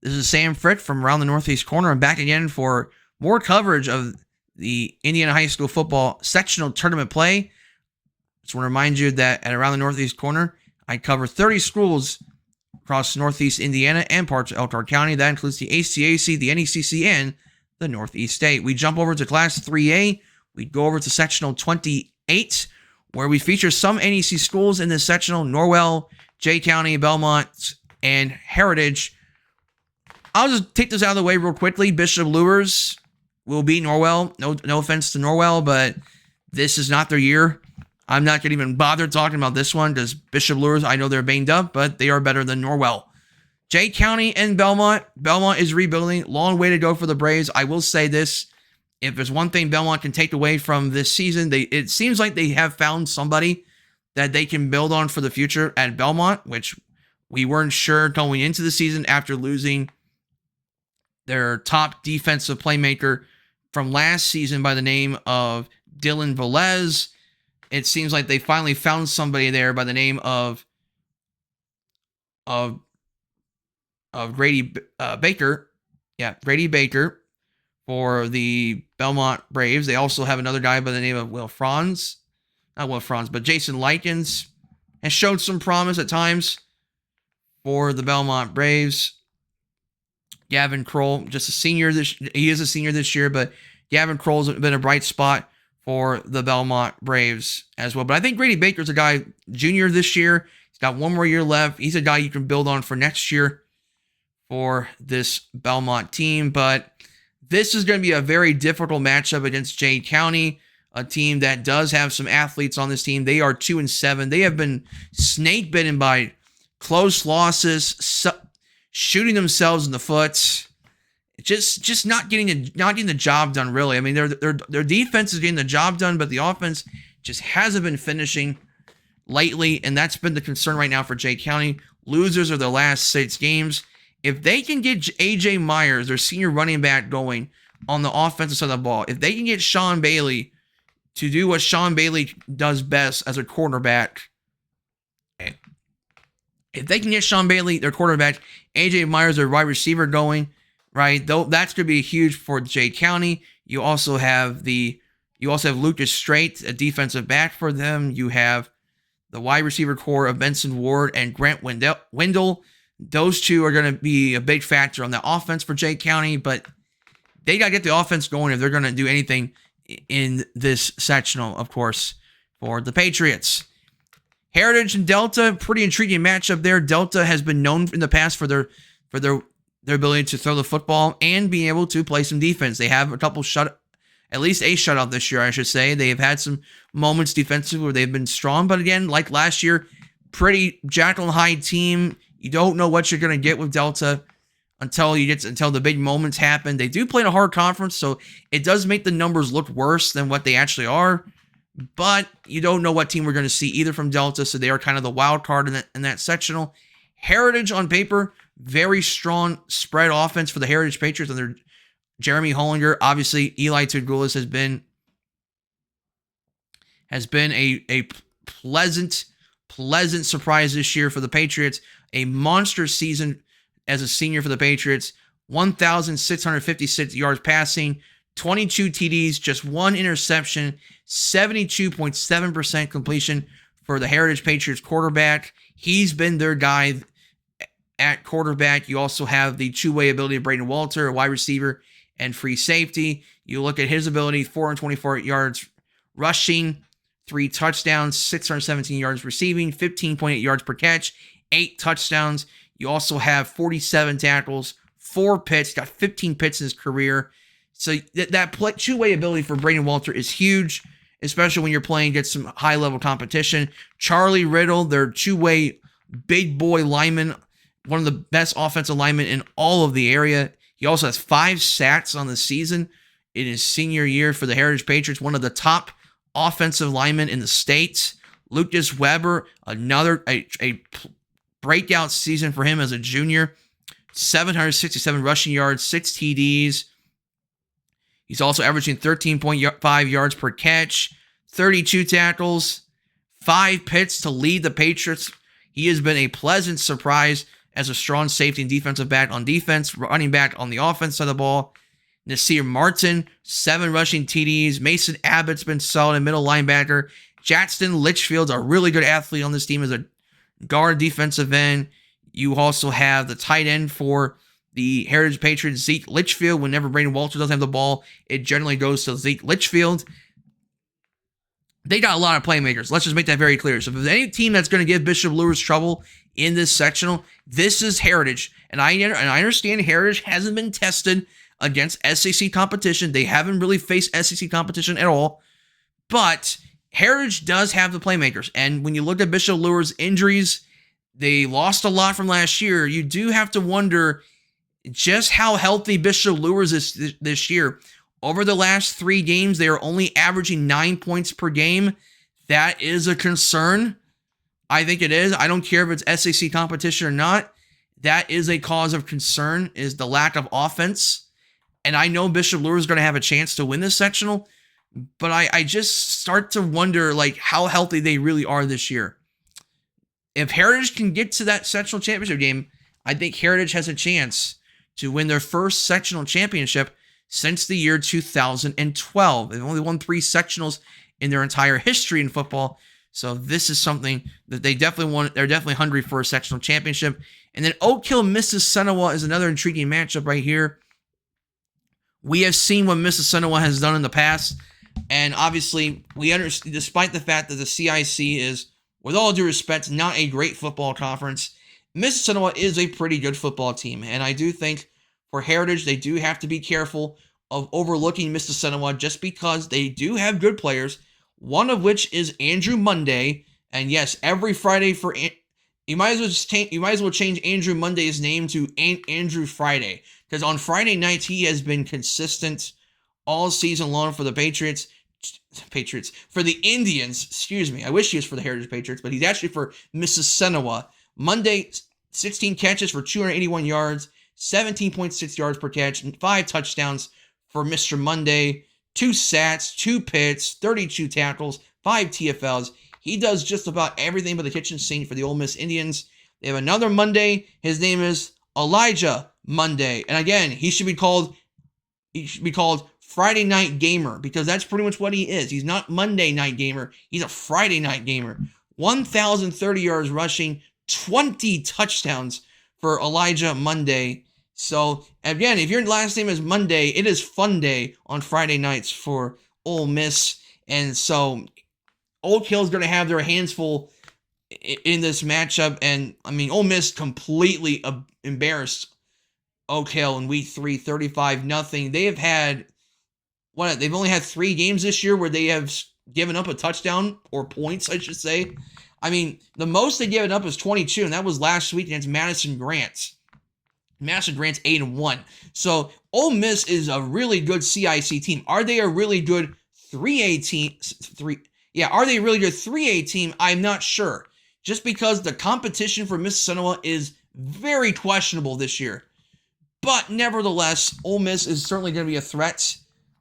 This is Sam Frick from around the Northeast Corner. I'm back again for more coverage of the Indiana High School football sectional tournament play. Just want to remind you that at Around the Northeast Corner, I cover 30 schools across Northeast Indiana and parts of Elkhart County. That includes the ACAC, the NECC, and the Northeast State. We jump over to Class 3A. We go over to Sectional 28, where we feature some NEC schools in this sectional: Norwell, Jay County, Bellmont, and Heritage. I'll just take this out of the way real quickly. Bishop Luers will beat Norwell. No offense to Norwell, but this is not their year. I'm not going to even bother talking about this one because Bishop Luers, I know they're banged up, but they are better than Norwell. Jay County and Bellmont. Bellmont is rebuilding. Long way to go for the Braves. I will say this. If there's one thing Bellmont can take away from this season, it seems like they have found somebody that they can build on for the future at Bellmont, which we weren't sure going into the season after losing their top defensive playmaker from last season by the name of Dylan Velez. It seems like they finally found somebody there by the name of Grady Baker. Yeah, Grady Baker for the Bellmont Braves. They also have another guy by the name of Jason Likens has showed some promise at times for the Bellmont Braves. Gavin Kroll, just a senior he is a senior this year, but Gavin Kroll's been a bright spot for the Bellmont Braves as well. But I think Grady Baker's a guy, junior this year. He's got one more year left. He's a guy you can build on for next year for this Bellmont team. But this is going to be a very difficult matchup against Jay County, a team that does have some athletes on this team. They are 2-7. They have been snake bitten by close losses, shooting themselves in the foot, just not getting the job done. Really, I mean, their defense is getting the job done, but the offense just hasn't been finishing lately, and that's been the concern right now for Jay County. Losers of their last 6 games. If they can get AJ Myers, their senior running back, going on the offensive side of the ball, if they can get Sean Bailey to do what Sean Bailey does best as a quarterback, if they can get Sean Bailey, their quarterback, AJ Myers, their wide receiver, going, right, though, that's going to be huge for Jay County. You also have Lucas Strait, a defensive back for them. You have the wide receiver core of Benson Ward and Grant Wendell. Those two are going to be a big factor on the offense for Jay County, but they got to get the offense going if they're going to do anything in this sectional, of course, for the Patriots. Heritage and Delta, pretty intriguing matchup there. Delta has been known in the past for their ability to throw the football and being able to play some defense. They have at least a shutout this year, I should say. They have had some moments defensively where they've been strong, but again, like last year, pretty Jekyll and Hyde team. You don't know what you're going to get with Delta until the big moments happen. They do play in a hard conference, so it does make the numbers look worse than what they actually are. But you don't know what team we're going to see either from Delta, so they are kind of the wild card in that sectional. Heritage on paper, very strong spread offense for the Heritage Patriots under Jeremy Hollinger. Obviously, Eli Tugulis has been a pleasant surprise this year for the Patriots. A monster season as a senior for the Patriots. 1,656 yards passing, 22 TDs, just 1 interception, 72.7% completion for the Heritage Patriots quarterback. He's been their guy at quarterback. You also have the two-way ability of Braden Walter, a wide receiver and free safety. You look at his ability, 424 yards rushing, 3 touchdowns, 617 yards receiving, 15.8 yards per catch, 8 touchdowns. You also have 47 tackles, 4 picks, got 15 picks in his career. So that two-way ability for Braden Walter is huge, especially when you're playing against some high-level competition. Charlie Riddle, their two-way big boy lineman, one of the best offensive linemen in all of the area. He also has 5 sacks on the season in his senior year for the Heritage Patriots, one of the top offensive linemen in the state. Lucas Weber, another a breakout season for him as a junior. 767 rushing yards, 6 TDs. He's also averaging 13.5 yards per catch, 32 tackles, 5 picks to lead the Patriots. He has been a pleasant surprise as a strong safety and defensive back on defense, running back on the offense side of the ball. Nasir Martin, 7 rushing TDs. Mason Abbott's been solid in middle linebacker. Jackson Litchfield's a really good athlete on this team as a guard defensive end. You also have the tight end for the Heritage Patriots, Zeke Litchfield. Whenever Brandon Walter doesn't have the ball, it generally goes to Zeke Litchfield. They got a lot of playmakers. Let's just make that very clear. So if there's any team that's going to give Bishop Lures trouble in this sectional, this is Heritage. And I understand Heritage hasn't been tested against SEC competition. They haven't really faced SEC competition at all. But Heritage does have the playmakers. And when you look at Bishop Lures' injuries, they lost a lot from last year. You do have to wonder just how healthy Bishop Lures is this year. Over the last 3 games, they are only averaging 9 points per game. That is a concern. I think it is. I don't care if it's SEC competition or not. That is a cause of concern, is the lack of offense. And I know Bishop Lures is going to have a chance to win this sectional, but I just start to wonder like how healthy they really are this year. If Heritage can get to that sectional championship game, I think Heritage has a chance to win their first sectional championship since the year 2012. They've only won 3 sectionals in their entire history in football. So this is something that they definitely want. They're definitely hungry for a sectional championship. And then Oak Hill, Mississinewa is another intriguing matchup right here. We have seen what Mississinewa has done in the past. And obviously, we understand, despite the fact that the CIC is, with all due respect, not a great football conference, Mississinewa is a pretty good football team. And I do think for Heritage, they do have to be careful of overlooking Mississinewa just because they do have good players, one of which is Andrew Monday. And yes, every Friday for you might as well change Andrew Monday's name to Andrew Friday, because on Friday nights he has been consistent all season long for the Patriots, for the Indians, excuse me. I wish he was for the Heritage Patriots, but he's actually for Mississinewa. Monday, 16 catches for 281 yards, 17.6 yards per catch, 5 touchdowns for Mr. Monday, 2 sacks, 2 picks, 32 tackles, 5 TFLs. He does just about everything but the kitchen sink for the Ole Miss Indians. They have another Monday. His name is Elijah Monday. And again, he should be called Friday Night Gamer, because that's pretty much what he is. He's not Monday Night Gamer. He's a Friday Night Gamer. 1,030 yards rushing, 20 touchdowns for Elijah Monday. So, again, if your last name is Monday, it is fun day on Friday nights for Ole Miss. And so, Oak Hill's going to have their hands full in this matchup. And, I mean, Ole Miss completely embarrassed Oak Hill in week 3, 35-0. They have had, they've only had 3 games this year where they have given up a touchdown, or points, I should say. I mean, the most they given up is 22, and that was last week against Madison Grant. Madison Grant's 8-1. So, Ole Miss is a really good CIC team. Are they a really good 3A team? Are they a really good 3A team? I'm not sure. Just because the competition for Mississinewa is very questionable this year. But nevertheless, Ole Miss is certainly going to be a threat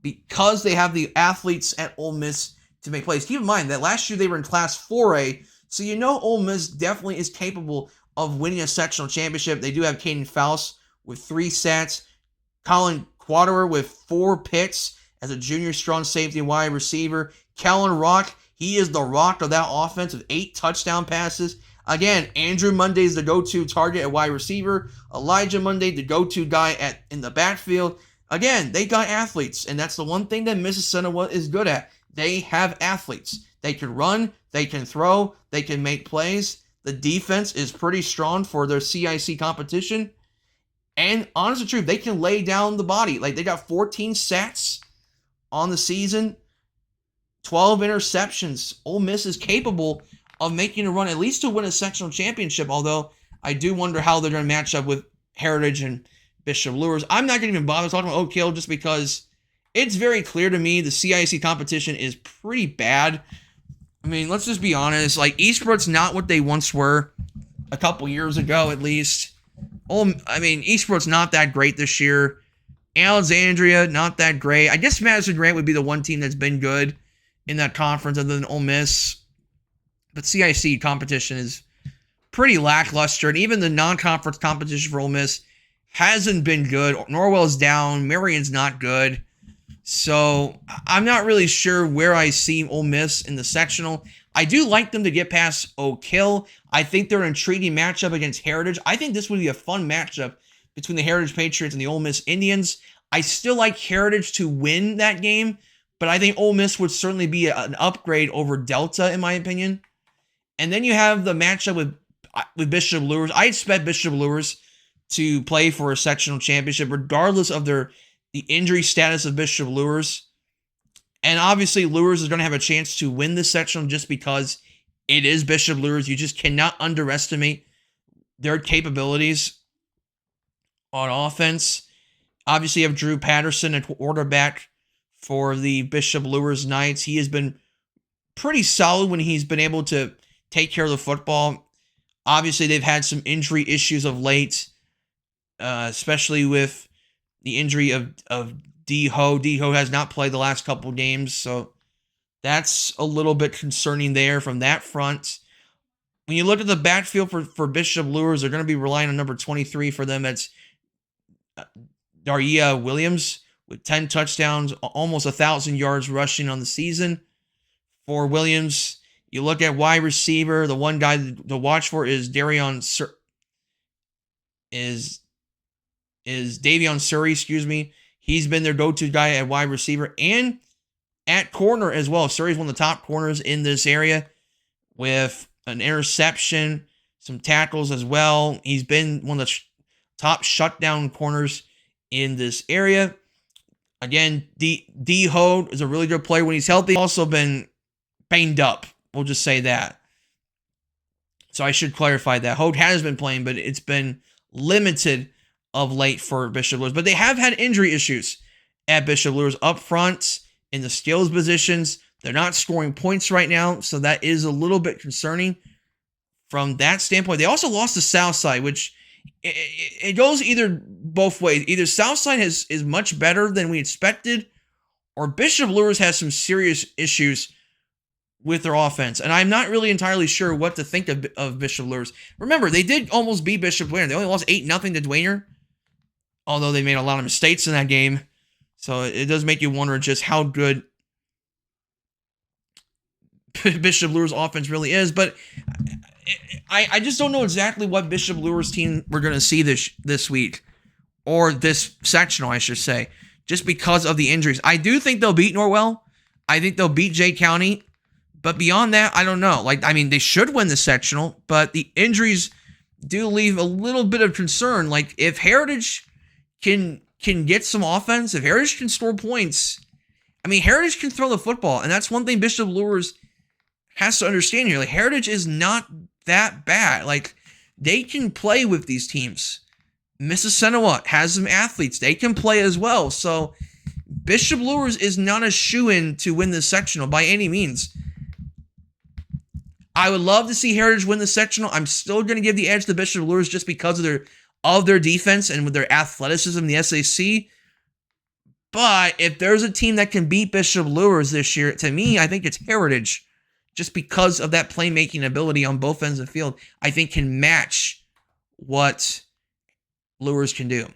because they have the athletes at Ole Miss to make plays. Keep in mind that last year they were in Class 4A, so you know Ole Miss definitely is capable of winning a sectional championship. They do have Caden Faust with 3 sacks, Colin Quaderer with 4 picks as a junior strong safety and wide receiver. Kellen Rock, he is the rock of that offense with 8 touchdown passes. Again, Andrew Monday is the go-to target at wide receiver. Elijah Monday, the go-to guy in the backfield. Again, they got athletes, and that's the one thing that Mississinewa is good at. They have athletes. They can run, they can throw, they can make plays. The defense is pretty strong for their CIC competition. And honest to truth, they can lay down the body. Like, they got 14 sacks on the season, 12 interceptions. Ole Miss is capable of making a run, at least to win a sectional championship, although I do wonder how they're going to match up with Heritage and Bishop Lures. I'm not going to even bother talking about Oak Hill just because it's very clear to me the CIC competition is pretty bad. I mean, let's just be honest. Like, Eastbrook's not what they once were a couple years ago, at least. Eastbrook's not that great this year. Alexandria, not that great. I guess Madison Grant would be the one team that's been good in that conference other than Ole Miss. But CIC competition is pretty lackluster. And even the non-conference competition for Ole Miss hasn't been good. Norwell's down. Marion's not good. So I'm not really sure where I see Ole Miss in the sectional. I do like them to get past Oak Hill. I think they're an intriguing matchup against Heritage. I think this would be a fun matchup between the Heritage Patriots and the Ole Miss Indians. I still like Heritage to win that game, but I think Ole Miss would certainly be an upgrade over Delta, in my opinion. And then you have the matchup with Bishop Luers. I expect Bishop Luers to play for a sectional championship, regardless of the injury status of Bishop Luers. And obviously, Luers is going to have a chance to win this sectional just because it is Bishop Luers. You just cannot underestimate their capabilities on offense. Obviously, you have Drew Patterson at quarterback for the Bishop Luers Knights. He has been pretty solid when he's been able to take care of the football. Obviously, they've had some injury issues of late, especially with the injury of D-Ho. D-Ho has not played the last couple games, so that's a little bit concerning there from that front. When you look at the backfield for Bishop Luers, they're going to be relying on number 23 for them. That's Daria Williams with 10 touchdowns, almost 1,000 yards rushing on the season. For Williams, you look at wide receiver, the one guy to watch for is Davion Surrey, excuse me. He's been their go-to guy at wide receiver and at corner as well. Surrey's one of the top corners in this area with an interception, some tackles as well. He's been one of the top shutdown corners in this area. Again, D-Ho is a really good player when he's healthy. Also been banged up. We'll just say that. So I should clarify that. Hogue has been playing, but it's been limited of late for Bishop Luers. But they have had injury issues at Bishop Luers up front in the skills positions. They're not scoring points right now, so that is a little bit concerning from that standpoint. They also lost to Southside, which it goes either both ways. Either Southside is much better than we expected, or Bishop Luers has some serious issues with their offense. And I'm not really entirely sure what to think of Bishop Luers. Remember, they did almost beat Bishop Dwayner. They only lost 8-0 to Dwayner, although they made a lot of mistakes in that game. So it does make you wonder just how good Bishop Luers' offense really is. But I just don't know exactly what Bishop Luers' team we're going to see this week, or this sectional, I should say, just because of the injuries. I do think they'll beat Norwell. I think they'll beat Jay County. But beyond that, I don't know. They should win the sectional, but the injuries do leave a little bit of concern. Like, if Heritage can get some offense, if Heritage can score points, Heritage can throw the football, and that's one thing Bishop Luers has to understand here. Like, Heritage is not that bad. Like, they can play with these teams. Mississinawa has some athletes. They can play as well. So, Bishop Luers is not a shoo-in to win this sectional by any means. I would love to see Heritage win the sectional. I'm still going to give the edge to Bishop Luers just because of their defense and with their athleticism in the SAC. But if there's a team that can beat Bishop Luers this year, to me, I think it's Heritage. Just because of that playmaking ability on both ends of the field, I think can match what Luers can do.